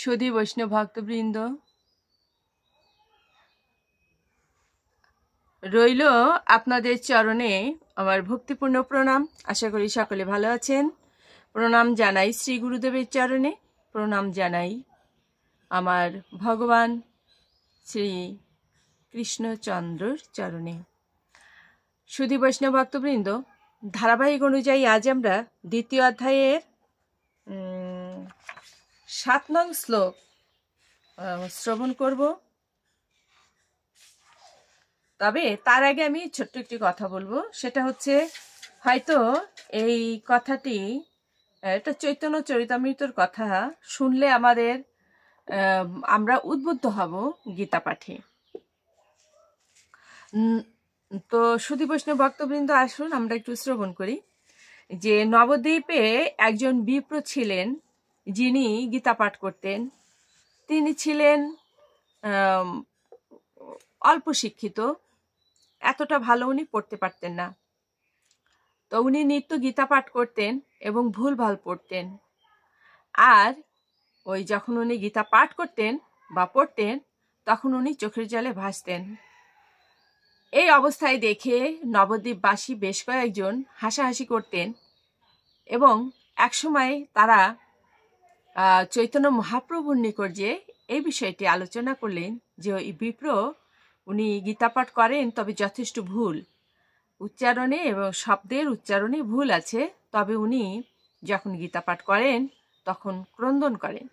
সুধী বৈষ্ণব ভক্তবৃন্দ, রইল আপনাদের চরণে আমার ভক্তিপূর্ণ প্রণাম। আশা করি সকলে ভালো আছেন। প্রণাম জানাই শ্রী গুরুদেবের চরণে, প্রণাম জানাই আমার ভগবান শ্রী কৃষ্ণচন্দ্রর চরণে। সুধী বৈষ্ণব ভক্তবৃন্দ, ধারাবাহিক অনুযায়ী আজ আমরা দ্বিতীয় অধ্যায়ের 7 নং শ্লোক শ্রবণ করব। তবে তার আগে আমি ছোট্ট একটি কথা বলবো। সেটা হচ্ছে, হয়তো এই কথাটি এটা চৈতন্য চরিতামৃতর কথা শুনলে আমরা উদ্বুদ্ধ হব গীতা পাঠে। তো সুধী বৈষ্ণব ভক্তবৃন্দ, আসুন আমরা একটু শ্রবণ করি যে নবদ্বীপে একজন বিপ্র ছিলেন যিনি গীতা পাঠ করতেন। তিনি ছিলেন অল্প শিক্ষিত, এতটা ভালো উনি পড়তে পারতেন না। তো উনি নিত্য গীতা পাঠ করতেন এবং ভুলভাল পড়তেন। আর ওই যখন উনি গীতা পাঠ করতেন বা পড়তেন, তখন উনি চোখের জলে ভাসতেন। এই অবস্থায় দেখে নবদ্বীপবাসী বেশ কয়েকজন হাসাহাসি করতেন এবং একসময় তারা চৈতন্য মহাপ্রভুর নিকট যে এই বিষয়টি আলোচনা করলেন যে ওই বিপ্র উনি গীতা পাঠ করেন, তবে যথেষ্ট ভুল উচ্চারণে এবং শব্দের উচ্চারণে ভুল আছে। তবে উনি যখন গীতা পাঠ করেন তখন ক্রন্দন করেন।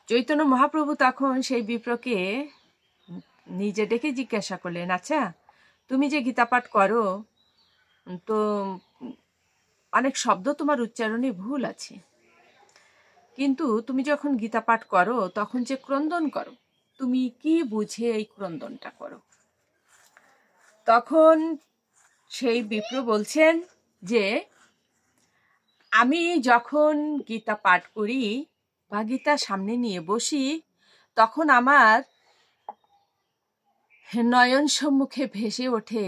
চৈতন্য মহাপ্রভু তখন সেই বিপ্রকে নিজে ডেকে জিজ্ঞাসা করলেন, আচ্ছা, তুমি যে গীতা পাঠ করো, তো অনেক শব্দ তোমার উচ্চারণে ভুল আছে, কিন্তু তুমি যখন গীতা পাঠ করো তখন যে ক্রন্দন করো, তুমি কি বুঝে এই ক্রন্দনটা করো? তখন সেই বিপ্র বলছেন যে আমি যখন গীতা পাঠ করি বা গীতা সামনে নিয়ে বসি, তখন আমার নয়ন সম্মুখে ভেসে ওঠে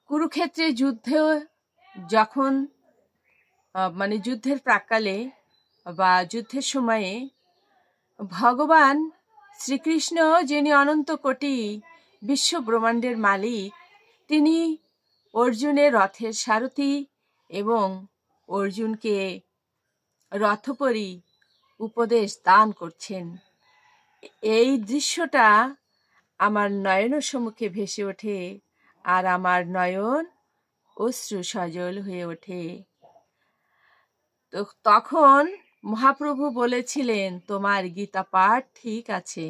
কুরুক্ষেত্রে যুদ্ধে, যখন যুদ্ধের প্রাক্কালে বা যুদ্ধের সময়ে ভগবান শ্রীকৃষ্ণ, যিনি অনন্ত কোটি বিশ্ব ব্রহ্মাণ্ডের মালিক, তিনি অর্জুনের রথের সারথি এবং অর্জুনকে রথপরি উপদেশ দান করছেন। এই দৃশ্যটা আমার নয়নের সম্মুখে ভেসে ওঠে আর আমার নয়ন অশ্রু সজল হয়ে ওঠে। তো তখন মহাপ্রভু বলেছিলেন, তোমার গীতা পাঠ ঠিক আছে,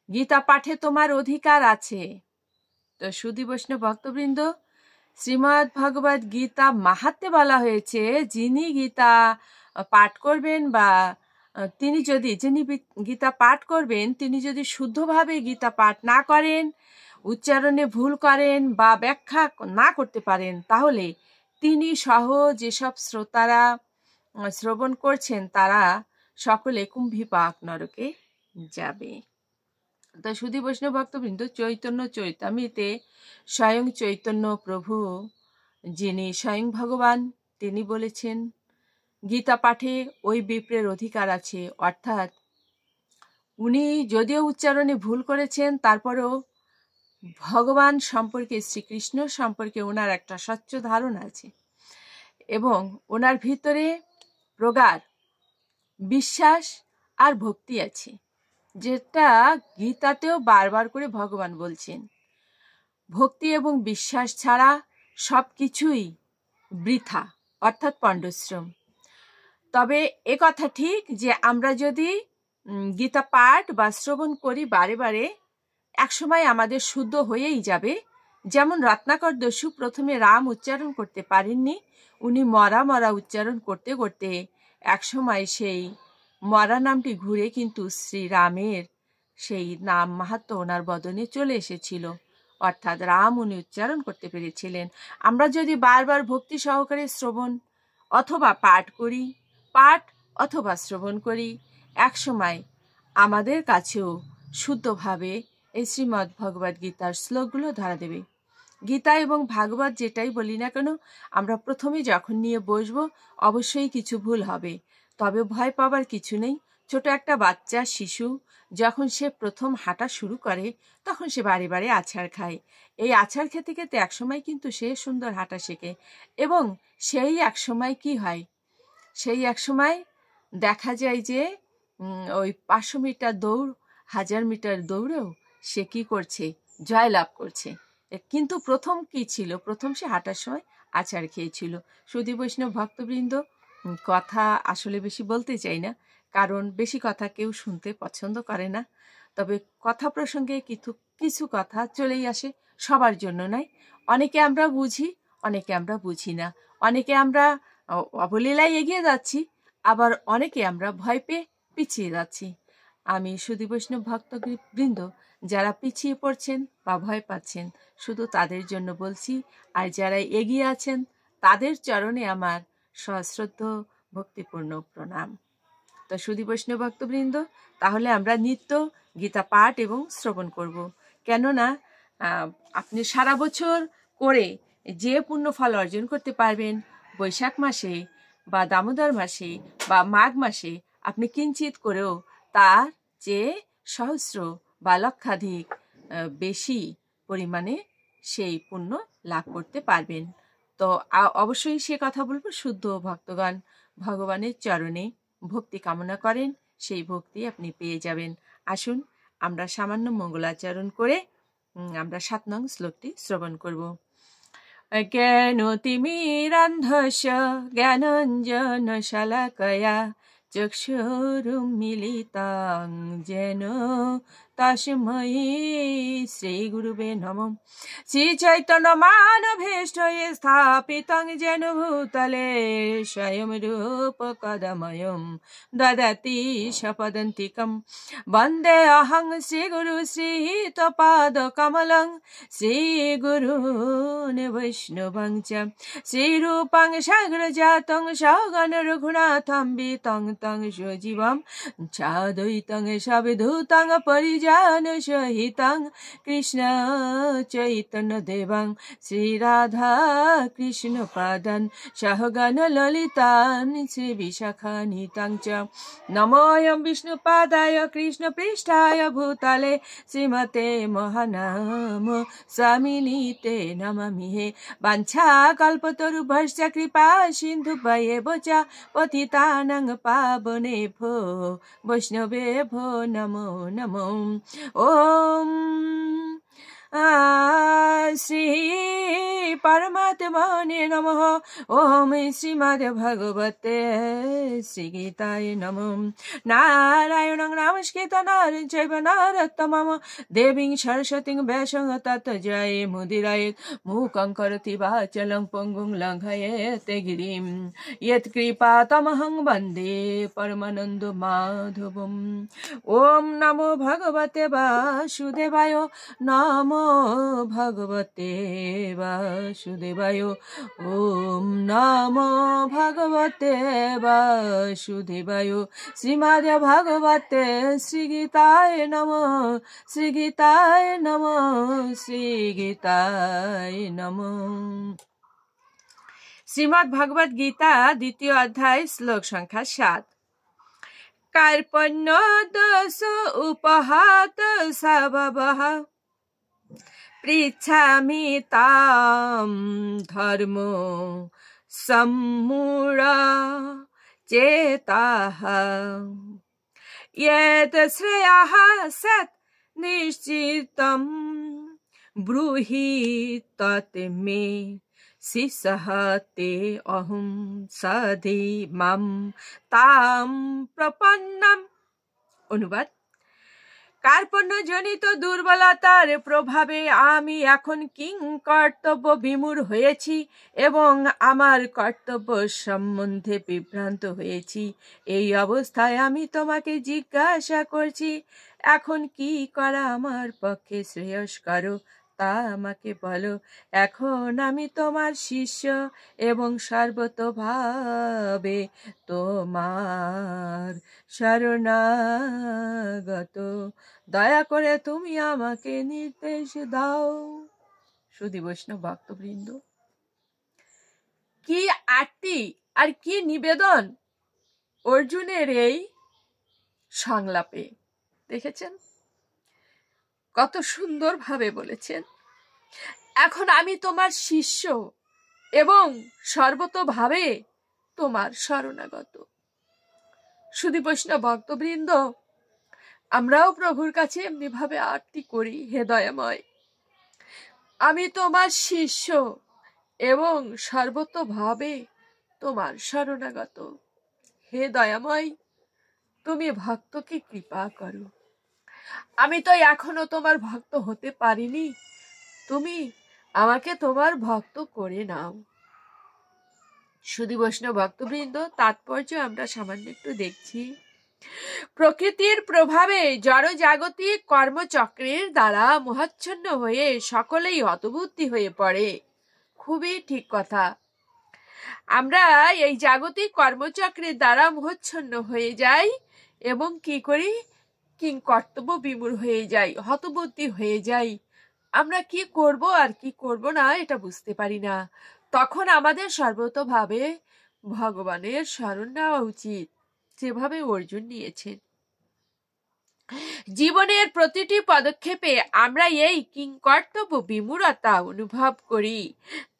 গীতা পাঠে তোমার অধিকার আছে। তো সুধী বৈষ্ণব ভক্তবৃন্দ, শ্রীমদ্ ভগবদ গীতা মাহাত্ম্যে বলা হয়েছে, যিনি গীতা পাঠ করবেন বা যিনি গীতা পাঠ করবেন, তিনি যদি শুদ্ধভাবে গীতা পাঠ না করেন, উচ্চারণে ভুল করেন বা ব্যাখ্যা না করতে পারেন, তাহলে তিনি সহ যেসব শ্রোতারা শ্রবণ করছেন তারা সকলে কুম্ভীপাক নরকে যাবে। তা সুধী বৈষ্ণব ভক্তবৃন্দ, চৈতন্য চরিতামৃতে স্বয়ং চৈতন্য প্রভু, যিনি স্বয়ং ভগবান, তিনি বলেছেন গীতা পাঠে ওই বিপ্রের অধিকার আছে। অর্থাৎ উনি যদিও উচ্চারণে ভুল করেছেন, তারপরেও ভগবান সম্পর্কে, শ্রীকৃষ্ণ সম্পর্কে ওনার একটা স্বচ্ছ ধারণা আছে এবং ওনার ভিতরে প্রগাঢ় বিশ্বাস আর ভক্তি আছে, যেটা গীতাতেও বারবার করে ভগবান বলছেন। ভক্তি এবং বিশ্বাস ছাড়া সব কিছুই বৃথা, অর্থাৎ পণ্ডশ্রম। তবে এ কথা ঠিক যে আমরা যদি গীতা পাঠ বা শ্রবণ করি বারে বারে, একসময় আমাদের শুদ্ধ হয়েই যাবে। যেমন রত্নাকর দস্যু প্রথমে রাম উচ্চারণ করতে পারেননি, উনি মরা মরা উচ্চারণ করতে করতে একসময় সেই মরা নামটি ঘুরে কিন্তু শ্রীরামের সেই নাম মাহাত্ম্য ওনার বদনে চলে এসেছিল, অর্থাৎ রাম উনি উচ্চারণ করতে পেরেছিলেন। আমরা যদি বারবার ভক্তি সহকারে শ্রবণ অথবা পাঠ করি, পাঠ অথবা শ্রবণ করি, একসময় আমাদের কাছেও শুদ্ধভাবে এই শ্রীমদ্ ভগবদ গীতার শ্লোকগুলো ধরা দেবে। গীতা এবং ভাগবত যেটাই বলি না কেন, আমরা প্রথমে যখন নিয়ে বসবো অবশ্যই কিছু ভুল হবে, তবে ভয় পাবার কিছু নেই। ছোট একটা বাচ্চা শিশু যখন সে প্রথম হাঁটা শুরু করে তখন সে বারে বারে আছাড় খায়। এই আছাড় খেতে খেতে একসময় কিন্তু সে সুন্দর হাঁটা শেখে এবং সেই একসময় কি হয়, সেই একসময় দেখা যায় যে ওই 500 মিটার দৌড়, 1000 মিটার দৌড়েও সে কি করছে, জয়লাভ করছে। কিন্তু প্রথম কি ছিল, প্রথম সে হাঁটার সময় আছাড় খেয়েছিল। সুধী বৈষ্ণব ভক্তবৃন্দ, কথা আসলে বেশি বলতে চাই না, কারণ বেশি কথা কেউ শুনতে পছন্দ করে না। তবে কথা প্রসঙ্গে কিছু কথা চলেই আসে, সবার জন্য নয়। অনেকে আমরা বুঝি, অনেকে আমরা বুঝি না। অনেকে আমরা অবলীলায় এগিয়ে যাচ্ছি, আবার অনেকে আমরা ভয় পেয়ে পিছিয়ে যাচ্ছি। আমি সুধী বৈষ্ণব ভক্তবৃন্দ, যারা পিছিয়ে পড়ছেন বা ভয় পাচ্ছেন, শুধু তাদের জন্য বলছি। আর যারা এগিয়ে আছেন তাদের চরণে আমার সশ্রদ্ধ ভক্তিপূর্ণ প্রণাম। তো সুধী বৈষ্ণব ভক্তবৃন্দ, তাহলে আমরা নিত্য গীতা পাঠ এবং শ্রবণ করব। কেননা আপনি সারা বছর করে যে পুণ্য ফল অর্জন করতে পারবেন, বৈশাখ মাসে বা দামোদর মাসে বা মাঘ মাসে আপনি কিঞ্চিত করেও তার চেয়ে সহস্র বা লক্ষাধিক বেশি পরিমাণে সেই পুণ্য লাভ করতে পারবেন। তো অবশ্যই সে কথা বলবো, শুদ্ধ ভক্তগণ ভগবানের চরণে ভক্তি কামনা করেন, সেই ভক্তি আপনি পেয়ে যাবেন। আসুন আমরা সামান্য মঙ্গলাচরণ করে আমরা 7 নং শ্লোকটি শ্রবণ করব। জ্ঞানতিমিরান্ধস্য জ্ঞানাঞ্জন শলাকয়া চক্ষুরুন্মিলিতাং যেন তস্मै শ্রীগুরুবে নমঃ। শ্রীচৈতন্যমানভীষ্টয়ে স্থাপিतं যেন ভূতলে স্বয়ং রূপকদময়ং দদতি সপদান্তিকं। বন্দে অহং শ্রীগুরু শ্রীতপাদকমলং শ্রীগুরূन् বৈষ্ণবং চ শ্রীরূপং সাগ্রজাতং সগণ রঘুনাথং বিতং তং সজীবং সাদ্বৈতং সবিধূতং পরিজন সহিতং কৃষ্ণ চৈতন্য দেবং শ্রীরাধা কৃষ্ণ পাদন সহগণ ললিতান শ্রী বিশাখানিতাং চ। নমোऽয়ং বিষ্ণুপাদায় কৃষ্ণ পৃষ্ঠায় ভূতলে শ্রীমতে মহানাম স্বামিনীতে নমামি হে। বাঞ্ছা কল্পতরুভ্যশ্চ কৃপা সিন্ধুভ্যেব চ পতিতানাং পাবনেভ্যো বৈষ্ণবেভ্যো নমো নমো। ওম শ্রী পরমাত্মনে নমঃ। ওম শ্রীমদ্ ভগবতে শ্রীগীতায় নমঃ। নারায়ণং নমস্কৃত্য নরং চৈব নরোত্তমং দেবীং সরস্বতীং ব্যাসং ততো জয়ে মুদিরয়েৎ। মূকং করোতি বাচালং পঙ্গুং লঙ্ঘয়েতে গিরিম ইয়ৎকৃপাতমহং বন্দে পরমানন্দ মাধবম। ওম নমো ভগবতে বাসুদেবায়। নমো ভগবতে বাসুদেবায়। ওম নমো ভগবতে বাসুদেবায়। শ্রীমদ্ ভগবতে শ্রীগীতায় নমঃ। শ্রীগীতায় নমঃ। শ্রীগীতায় নমঃ। শ্রীমদ্ ভগবদ গীতা 2য় অধ্যায় শ্লোক সংখ্যা 7। কার্পণ্য দোষ উপহাত স্বভাবঃ পৃচ্ছামি তাম ধর্ম সম্মূঢ় চেতাঃ। यत् श्रेयः सत् निश्चितं ब्रूहि तत् मे शिष्यः ते अहं सधीमं तां प्रपन्नम्। অনুবাদ: কার্পণ্যজনিত দুর্বলতার প্রভাবে আমি এখন কিং কর্তব্য বিমূঢ় হয়েছি এবং আমার কর্তব্য সম্বন্ধে বিভ্রান্ত হয়েছি। এই অবস্থায় আমি তোমাকে জিজ্ঞাসা করছি, এখন কি করা আমার পক্ষে শ্রেয়স্কর তা আমাকে বলো। এখন আমি তোমার শিষ্য এবং সর্বতোভাবে তোমার শরণাগত। দয়া করে তুমি আমাকে নির্দেশ দাও। সুধী বৈষ্ণব ভক্তবৃন্দ, কি আরতি আর কি নিবেদন! অর্জুনের এই সংলাপে দেখেছেন কত সুন্দরভাবে বলেছেন, এখন আমি তোমার শিষ্য এবং সর্বতোভাবে তোমার শরণাগত। শুধু বৈষ্ণব ভক্তবৃন্দ, আমরাও প্রভুর কাছে এমনি ভাবে আরতি করি, হে দয়াময়, আমি তোমার শিষ্য এবং সর্বতোভাবে তোমার শরণাগত। হে দয়াময়, তুমি ভক্তকে কৃপা করো। আমি তো এখনো তোমার ভক্ত হতে পারিনি, তুমি আমাকে তোমার ভক্ত করে নাও। শুধু বৈষ্ণব ভক্তবৃন্দ, তাৎপর্য আমরা সামান্য একটু দেখছি। প্রকৃতির প্রভাবে জড়জাগতিক কর্মচক্রের দ্বারা মোহাচ্ছন্ন হয়ে সকলেই হতবুদ্ধি হয়ে পড়ে। খুবই ঠিক কথা। আমরা এই জাগতিক কর্মচক্রের দ্বারা মোহাচ্ছন্ন হয়ে যাই এবং কি করি, কিংকর্তব্য বিমূঢ় হয়ে যাই, হতবুদ্ধি হয়ে যাই। আমরা কি করব আর কি করব না এটা বুঝতে পারি না। তখন আমাদের সর্বতোভাবে ভগবানের শরণ নেওয়া উচিত, যেভাবে অর্জুন নিয়েছেন। জীবনের প্রতিটি পদক্ষেপে আমরা এই কিংকর্তব্য বিমূঢ়তা অনুভব করি।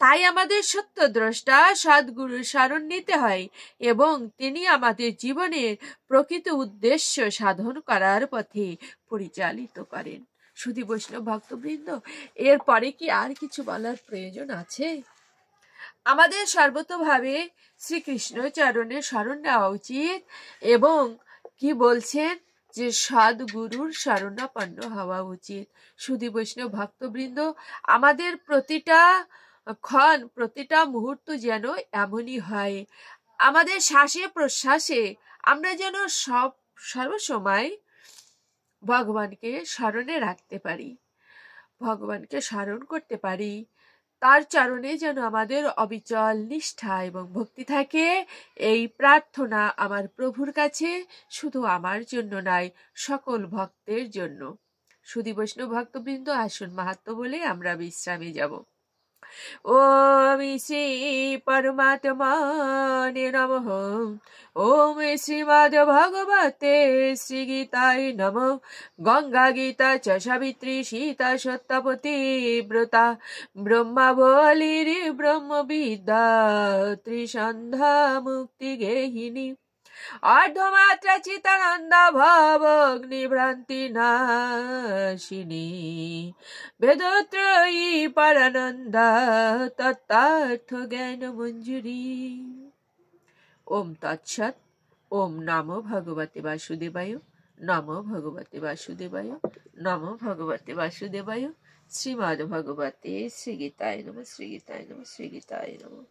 তাই আমাদের সত্যদ্রষ্টা সদ্গুরু শরণ নিতে হয় এবং তিনি আমাদের জীবনের প্রকৃত উদ্দেশ্য সাধন করার পথে পরিচালিত করেন। শুধু বৈষ্ণব ভক্তবৃন্দ, এরপরে কি আর কিছু বলার প্রয়োজন আছে? আমাদের সর্বতোভাবে শ্রীকৃষ্ণ চরণে শরণ নেওয়া উচিত এবং কি বলছেন যে সদ্গুরুর শরণাপন্ন হওয়া উচিত। শুধু বৈষ্ণব ভক্তবৃন্দ, আমাদের প্রতিটা ক্ষণ প্রতিটা মুহূর্ত যেন এমনই হয়, আমাদের শ্বাসে প্রশ্বাসে আমরা যেন সর্বসময় ভগবানকে স্মরণে রাখতে পারি, ভগবানকে স্মরণ করতে পারি। তার চরণে যেন আমাদের অবিচল নিষ্ঠা এবং ভক্তি থাকে, এই প্রার্থনা আমার প্রভুর কাছে, শুধু আমার জন্য নয়, সকল ভক্তের জন্য। শুধু বৈষ্ণব ভক্তবৃন্দ, আসুন মাহাত্ম্য বলে আমরা বিশ্রামে যাব। ওম শ্রী পরমাত্মনে নমঃ। ওম শ্রীমদ্ ভগবতে শ্রী গীতায় নমঃ। গঙ্গা গীতা চ সাবিত্রী সীতা সত্যবতী ব্রতা ব্রহ্মাবলীর ব্রহ্মবিদ্যা ত্রিসন্ধ্যা মুক্তি গেহিনী অর্ধমাত্রা চিতানন্দ ভবগ্নিভ্রান্তি নাশিনী বেদত্রয়ী পরানন্দা তত্ত্বার্থ জ্ঞান মঞ্জুরি। ওম তৎসৎ। ওম নমো ভগবতে বাসুদেবায়। নমো ভগবতে বাসুদেবায়। নমো ভগবতে বাসুদেবায়। শ্রীমদ্ ভগবতে শ্রী গীতায় নমঃ। শ্রী গীতায় নমঃ। শ্রী গীতায় নমঃ।